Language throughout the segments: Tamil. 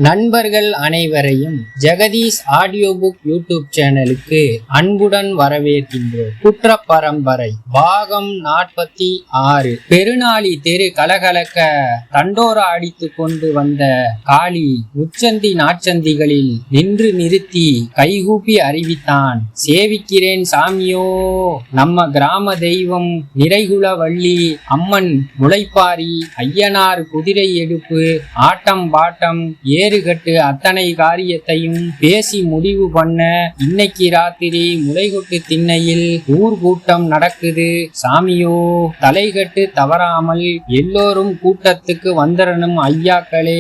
நண்பர்கள் அனைவரையும் ஜெகதீஷ் ஆடியோ புக் யூடியூப் சேனலுக்கு அன்புடன் வரவேற்கின்றோம். குற்ற பரம்பரை பாகம் 46. பெருநாளி தெரு கலகலக்க தண்டோரா அடித்து கொண்டு வந்த காளி முச்சந்தி நாச்சந்திகளில் நின்று நிறுத்தி கைகூப்பி அறிவித்தான். சேவிக்கிறேன் சாமியோ, நம்ம கிராம தெய்வம் நிறைகுல வள்ளி அம்மன் முளைப்பாரி ஐயனார் குதிரை எடுப்பு ஆட்டம் பாட்டம் ஏறுகட்டு அத்தனை காரியத்தையும் பேசி முடிவு பண்ண இன்னைக்கு ராத்திரி முளைகொட்டு திண்ணையில் ஊர் கூட்டம் நடக்குது சாமியோ. தலைகட்டு தவறாமல் எல்லோரும் கூட்டத்துக்கு வந்துடணும் ஐயாக்களே.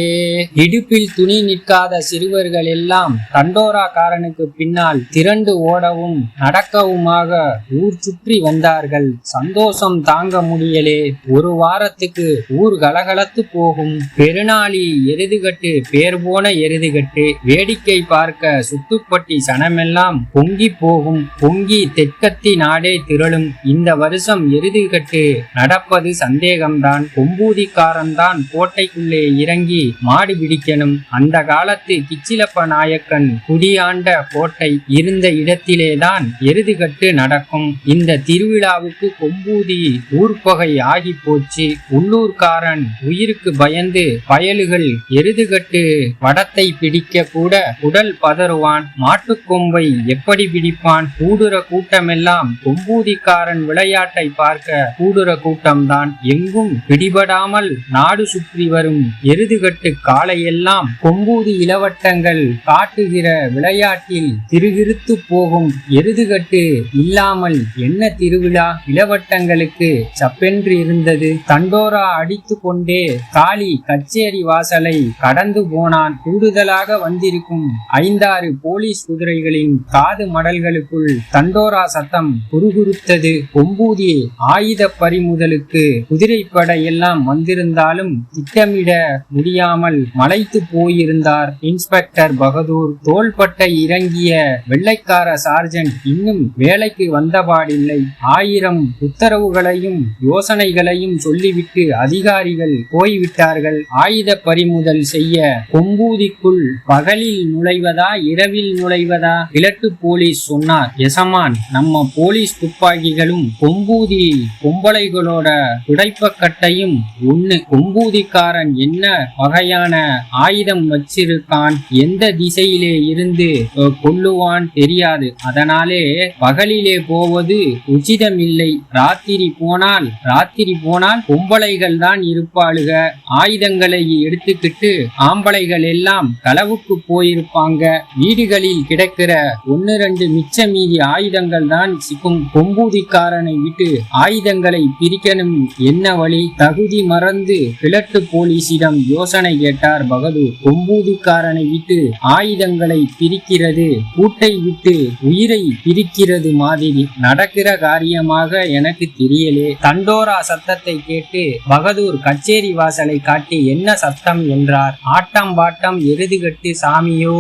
இடுப்பில் துணி நிற்காத சிறுவர்கள் எல்லாம் தண்டோராக்காரனுக்கு பின்னால் திரண்டு ஓடவும் நடக்கவுமாக ஊர் சுற்றி வந்தார்கள். சந்தோஷம் தாங்க முடியலே. ஒரு வாரத்துக்கு ஊர் கலகலத்து போகும். பெருநாளி எருதுகட்டு பேர் போன எருதுகட்டு வேடிக்கை பார்க்க சுத்துப்பட்டி சனமெல்லாம் பொங்கி போகும். பொங்கி தெற்கத்தி நாடே திரளும். இந்த வருஷம் எருதுகட்டு நடப்பது சந்தேகம்தான். கொம்பூதிக்காரன் தான் கோட்டைக்குள்ளே இறங்கி மாடு பிடிக்கணும். அந்த காலத்து கிச்சிலப்ப நாயக்கன் குடியாண்ட கோட்டை இருந்த இடத்திலேதான் எருதுகட்டு நடக்கும். இந்த திருவிழாவுக்கு கொம்பூதி ஊர்பகை ஆகி போச்சு. உள்ளூர்காரன் உயிருக்கு பயந்து பயலுகள் எருதுகட்டு வடத்தை பிடிக்க கூட உடல் பதறுவான். மாட்டுக்கொம்பை எப்படி பிடிப்பான்? கூடுற கூட்டமெல்லாம் கொம்பூதிக்காரன் விளையாட்டை பார்க்க கூடுற கூட்டம்தான். எங்கும் பிடிபடாமல் நாடு சுற்றி வரும் எருதுகட்டு காளையெல்லாம் கொம்பூதி இளவட்டங்கள் காட்டுகிற விளையாட்டில் திருகிருத்து போகும். எருதுகட்டு இல்லாமல் என்ன திருவிழா? இளவட்டங்களுக்கு சப்பென்று இருந்தது. தண்டோரா அடித்து கொண்டே காளி கச்சேரி வாசலை கடந்து போனான். கூடுதலாக வந்திருக்கும் 5-6 போலீஸ் குதிரைகளின் காது மடல்களுக்குள் தண்டோரா சத்தம் குறுகுறுத்தது. கொம்பூதி ஆயுத பறிமுதலுக்கு குதிரைப்படை எல்லாம் வந்திருந்தாலும் திட்டமிட முடியாமல் மலைத்து போயிருந்தார் இன்ஸ்பெக்டர் பகதூர். தோள்பட்டை இறங்கிய வெள்ளைக்கார சார்ஜென்ட் இன்னும் வேலைக்கு வந்தபாடில்லை. 1000 உத்தரவுகளையும் யோசனைகளையும் சொல்லிவிட்டு அதிகாரிகள் போய்விட்டார்கள். ஆயுத பறிமுதல் செய்ய கொம்பூதிக்குள் பகலில் நுழைவதா இரவில் நுழைவதா? கிழட்டு போலீஸ் சொன்னார். எசமான், நம்ம போலீஸ் துப்பாக்கிகளும் கொம்பூதி பொம்பளைகளோட துடைப்பக்கட்டையும் ஒண்ணு. கொம்பூதிக்காரன் என்ன வகையான ஆயுதம் வச்சிருக்கான், எந்த திசையிலே இருந்து கொல்லுவான் தெரியாது. அதனாலே பகலிலே போவது உச்சிதமில்லை. ராத்திரி போனால் பொம்பளைகள் தான் இருப்பாளுக. ஆயுதங்களை எடுத்துக்கிட்டு ஆம்பளைகள் எல்லாம் களவுக்கு போயிருப்பாங்க. வீடுகளில் கிடக்கிற 1-2 மிச்ச மீதி ஆயுதங்கள் தான் சிக்கும். கொம்பூதிக்காரனை விட்டு ஆயுதங்களை பிரிக்கணும். என்ன வழி? தகுதி மறந்து கிழட்டு போலீசிடம் யோசனை கேட்டார் பகதூர். கொம்பூதிக்காரனை விட்டு ஆயுதங்களை பிரிக்கிறது கூட்டை விட்டு உயிரை பிரிக்கிறது மாதிரி நடக்கிற காரியமாக எனக்கு தெரியலே. தண்டோரா சத்தத்தை கேட்டு பகதூர் கச்சேரி வாசலை காட்டி என்ன சத்தம் என்றார். ஆட்டம் பாட்டம் எருதுகட்டு சாமியோ.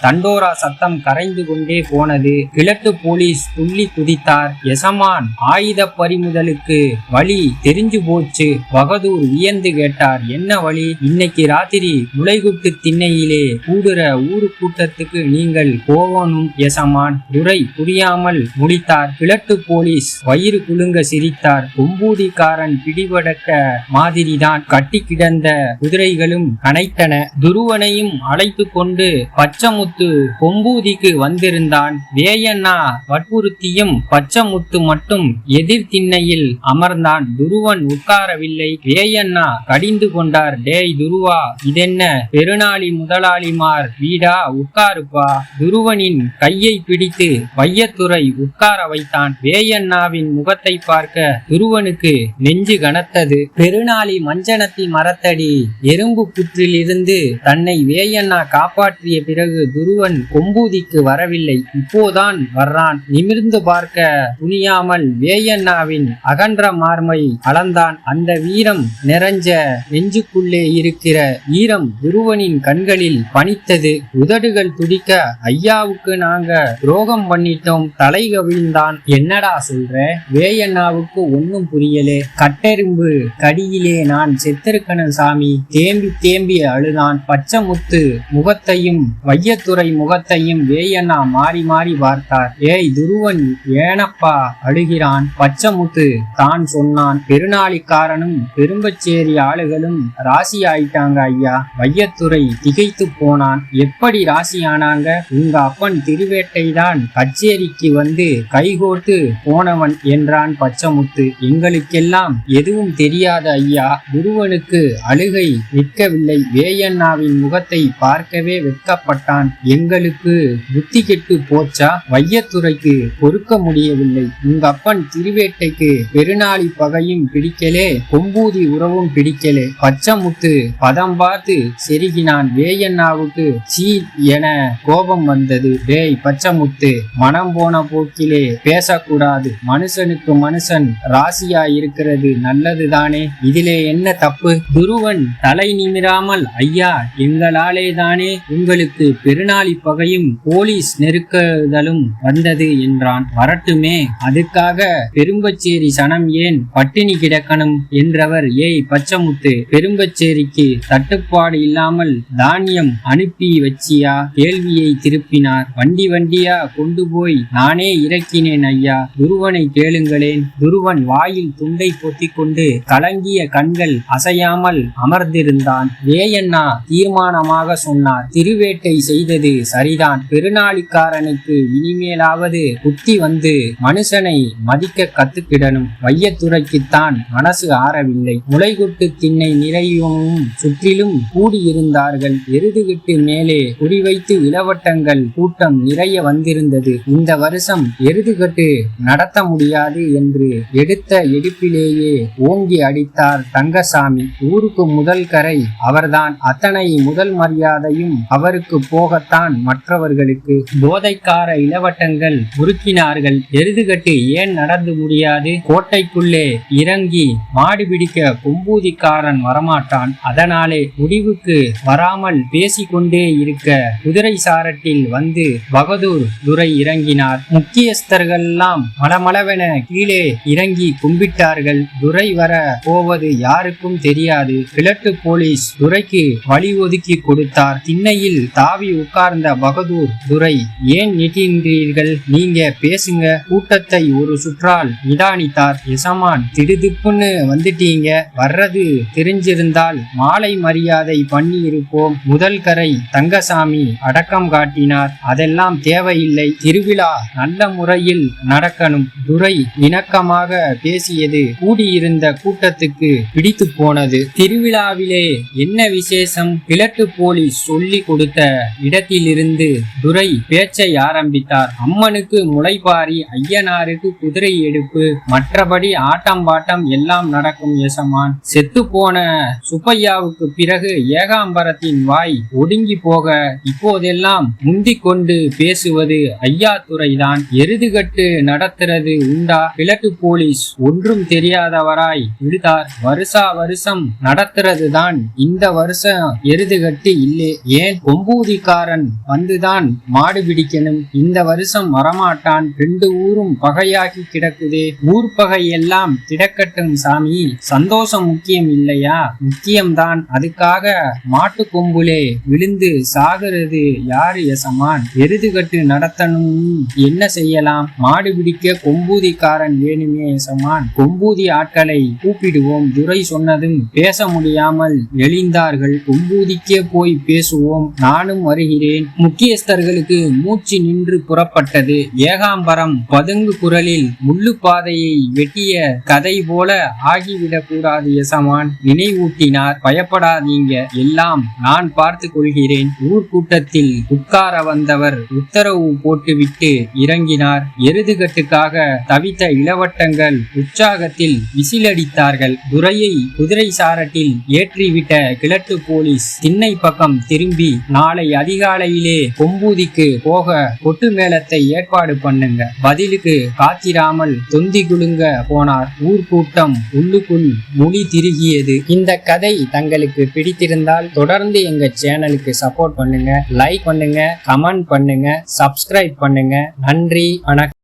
தண்டோரா சத்தம் கரைந்து கொண்டே போனது. கிழட்டு போலீஸ் துள்ளி குதித்தார். எசமான், ஆயுத பறிமுதலுக்கு வழி தெரிஞ்சு போச்சு. பகதூர் வியந்து கேட்டார். என்ன வழி? இன்னைக்கு ராத்திரி முளைகுட்டு திண்ணையிலே கூடுற ஊரு கூட்டத்துக்கு நீங்கள் போகணும் எசமான். துரை புரியாமல் முடித்தார். கிழட்டு போலீஸ் வயிறு குலுங்க சிரித்தார். கொம்பூதிக்காரன் பிடிபடக்க மாதிரிதான். கட்டி கிடந்த குதிரைகளும் கனைத்தன. துருவனையும் அழைத்து கொண்டு பச்சமுத்து கொம்பூதிக்கு வந்திருந்தான். வேயண்ணா வற்புறுத்தியும் பச்சமுத்து மட்டும் எதிர் திண்ணையில் அமர்ந்தான். துருவன் உட்காரவில்லை. வேயண்ணா கடிந்து கொண்டார். டேய் துருவா, இதென்ன பெருநாளி முதலாளிமார் வீடா? உட்காருப்பா. துருவனின் கையை பிடித்து வையத்துறை உட்கார வைத்தான். வேயண்ணாவின் முகத்தை பார்க்க துருவனுக்கு நெஞ்சு கனத்தது. பெருநாளி மஞ்சனத்தி மரத்தடி எறும்பு புற்றில் இருந்து தன்னை வேயண்ணா காப்பாற்றிய பிறகு துருவன் கொம்பூதிக்கு வரவில்லை. இப்போதான் வர்றான். நிமிர்ந்து பார்க்க துணியாமல் வேயண்ணாவின் அகன்ற மார்மை அளந்தான். அந்த வீரம் நிறைஞ்ச நெஞ்சுக்குள்ளே இருக்கிற ஈரம் துருவனின் கண்களில் பனித்தது. உதடுகள் துடிக்க, ஐயாவுக்கு நாங்க துரோகம் பண்ணிட்டோம். தலை கவிழ்ந்தான். என்னடா சொல்ற? வேயண்ணாவுக்கு ஒன்னும் புரியலே. கட்டெரும்பு கடியிலே நான் செத்திருக்கணும் சாமி. தேம்பி தேம்பி அழுதான். பச்சமுத்து முகத்தையும் வையத்துறை முகத்தையும் வேயண்ணா மாறி மாறி பார்த்தார். ஏய் துருவன், ஏனப்பா அழுகிறான்? பச்சமுத்து தான் சொன்னான். பெருநாளிக்காரனும் பெரும்பச்சேரி ஆளுகளும் ராசி ஆயிட்டாங்க ஐயா. வையத்துறை திகைத்து போனான். எப்படி ராசி ஆனாங்க? உங்க அப்பன் திருவேட்டைதான் கச்சேரிக்கு வந்து கைகோட்டு போனவன் என்றான் பச்சமுத்து. எங்களுக்கெல்லாம் எதுவும் தெரியாத ஐயா. துருவனுக்கு அழுகை நிற்கவில்லை. வேயண்ணாவின் முகத்தை பார்க்கவே வெட்கப்பட்டான். எங்களுக்கு புத்தி கெட்டு போச்சா? வையத்துறைக்கு பொறுக்க முடியவில்லை. உங்க அப்பன் திருவேட்டைக்கு பெருநாளி பகையும் பிடிக்கலே, கொம்பூதி உறவும் பிடிக்கலே. பச்சமுத்து பதம் பார்த்து செருகினான். வேயண்ணாவுக்கு சீ என கோபம் வந்தது. டேய் பச்சமுத்து, மனம் போன போக்கிலே பேசக்கூடாது. மனுஷனுக்கு மனுஷன் ராசியா இருக்கிறது நல்லதுதானே. இதிலே என்ன தப்பு? துருவன் தலை நிமிராமல், ஐயா எங்களாலே தானே உங்களுக்கு பெருநாளி பகையும் போலீஸ் நெருக்குதலும் வந்தது என்றான். வரட்டுமே, அதுக்காக பெரும்பச்சேரி சனம் ஏன் பட்டினி கிடக்கணும் என்றவர். ஏய் பச்சமுத்து, பெரும்பச்சேரிக்கு தட்டுப்பாடு இல்லாமல் தானியம் அனுப்பி வச்சியா? கேள்வியை திருப்பினார். வண்டி வண்டியா கொண்டு போய் நானே இறக்கினேன் ஐயா. துருவனை கேளுங்களேன். துருவன் வாயில் துண்டை பொத்திக் கொண்டு கலங்கிய கண்கள் அசையாமல் அமர்ந்திருந்தான். வேயண்ணா தீர்மானமாக சொன்னார். திருவேட்டை செய்தது சரிதான். பெருநாளிக்காரனுக்கு இனிமேலாவது புத்தி வந்து மனுஷனை மதிக்க கத்துக்கிடணும். வையத்துறைக்குத்தான் மனசு ஆறவில்லை. முளைகுட்டு திண்ணை நிறையவும் சுற்றிலும் கூடியிருந்தார்கள். எருதுகிட்டு மேலே குறிவைத்து இளவட்டங்கள் கூட்டம் நிறைய வந்திருந்தது. இந்த வருஷம் எருதுகட்டு நடத்த முடியாது என்று எடுத்த எடுப்பிலேயே ஓங்கி அடித்தார் தங்கசாமி. ஊருக்கு முதல் கரை அவர்தான். அத்தனை முதல் மரியாதையும் அவருக்கு போகத்தான் மற்றவர்களுக்கு. போதைக்கார இளவட்டங்கள் முறுக்கினார்கள். எருதுகட்டு ஏன் நடந்து முடியாது? கோட்டைக்குள்ளே இறங்கி மாடு பிடிக்க கொம்பூதிக்காரன் வரமாட்டான். அதனாலே முடிவுக்கு வராமல் பேசிக்கொண்டே இருக்க குதிரை சாரட்டில் வந்து பகதூர் துரை இறங்கினார். முக்கியஸ்தர்கள்லாம் மளமளவென கீழே இறங்கி கும்பிட்டார்கள். துரை வர போவது யாருக்கும் தெரியாது. கிழட்டு போலீஸ் துரைக்கு வழி ஒதுக்கி கொடுத்தார். திண்ணையில் தாவி உட்கார்ந்த பகதூர் துரை, ஏன் நிற்கின்றீர்கள்? நீங்க பேசுங்க. கூட்டத்தை ஒரு சுற்றால் நிதானித்தார். எசமான், திடுதிப்புன்னு வந்துட்டீங்க. வர்றது தெரிஞ்சிருந்தால் மாலை மரியாதை பண்ணி இருப்போம். முதல் கரை தங்கசாமி அடக்கம் காட்டினார். அதெல்லாம் தேவையில்லை. திருவிழா நல்ல முறையில் நடக்கணும். துரை இணக்கமாக பேசியது கூடியிருந்த கூட்டத்துக்கு பிடித்து போனது. திருவிழாவிலே என்ன விசேஷம்? கிழட்டு போலீஸ் சொல்லி கொடுத்த இடத்திலிருந்து துரை பேச்சை ஆரம்பித்தார். அம்மனுக்கு முளைப்பாரி, ஐயனாருக்கு குதிரை எடுப்பு, மற்றபடி ஆட்டம் பாட்டம் எல்லாம் நடக்கும் எசமான். செத்து போன சுப்பையாவுக்கு பிறகு ஏகாம்பரத்தின் வாய் ஒடுங்கி போக இப்போதெல்லாம் முந்திக் கொண்டு பேசுவது ஐயா துரைதான். எருதுகட்டு நடத்துறது உண்டா? கிழட்டு போலீஸ் ஒன்றும் தெரியாதவராய் விழுதார். வருஷா வருஷம் நடத்துறதுதான். இந்த வருஷம் எருதுகட்டு இல்லை. ஏன்? கொம்பூதிக்காரன் வந்துதான் மாடு பிடிக்கணும். இந்த வருஷம் வரமாட்டான். 2 ஊரும் பகையாகி கிடக்குதே. ஊர் பகை எல்லாம் கிடக்கட்டும் சாமி. சந்தோஷம் முக்கியம் இல்லையா? முக்கியம்தான். அதுக்காக மாட்டு கொம்புலே விழுந்து சாகிறது யாரு எசமான்? எருதுகட்டு நடத்தணும். என்ன செய்யலாம்? மாடு பிடிக்க கொம்பூதிக்காரன் வேணுமே எசமான். கொம்பூதி ஆட்களை கூப்பிடுவோம். துரை சொன்னதும் பேச முடியாமல் எழுந்தார்கள். கொம்பூதிக்கே போய் பேசுவோம். நானும் வருகிறேன். முக்கியஸ்தர்களுக்கு மூச்சு நின்று புறப்பட்டது. ஏகாம்பரம் பதுங்கு குரலில், முள்ளு பாதையை வெட்டிய கதை போல ஆகிவிடக் கூடாது எசமான் நினைவூட்டினார். பயப்படாதீங்க, எல்லாம் நான் பார்த்து கொள்கிறேன். ஊர்கூட்டத்தில் உட்கார வந்தவர் உத்தரவு போட்டுவிட்டு இறங்கினார். எருதுகட்டுக்காக தவித்த இளவட்டங்கள் உற்சாகத்தில் விசிலடித்தார்கள். துரையை குதிரை சாரட்டில் ஏற்றிவிட்ட கிழட்டு போலீஸ் திண்ணை பக்கம் திரும்பி, நாளை அதிகாலையிலே கொம்பூதிக்கு போக கொட்டு மேளத்தை ஏற்பாடு பண்ணுங்க. பதிலுக்கு காத்திராமல் தொந்தி குலுங்க போனார். ஊர்கூட்டம் உள்ளுக்குள் மொழி திருகியது. இந்த கதை தங்களுக்கு பிடித்திருந்தால் தொடர்ந்து எங்க சேனலுக்கு சப்போர்ட் பண்ணுங்க, லைக் பண்ணுங்க, கமெண்ட் பண்ணுங்க, சப்ஸ்கிரைப் பண்ணுங்க. நன்றி, வணக்கம்.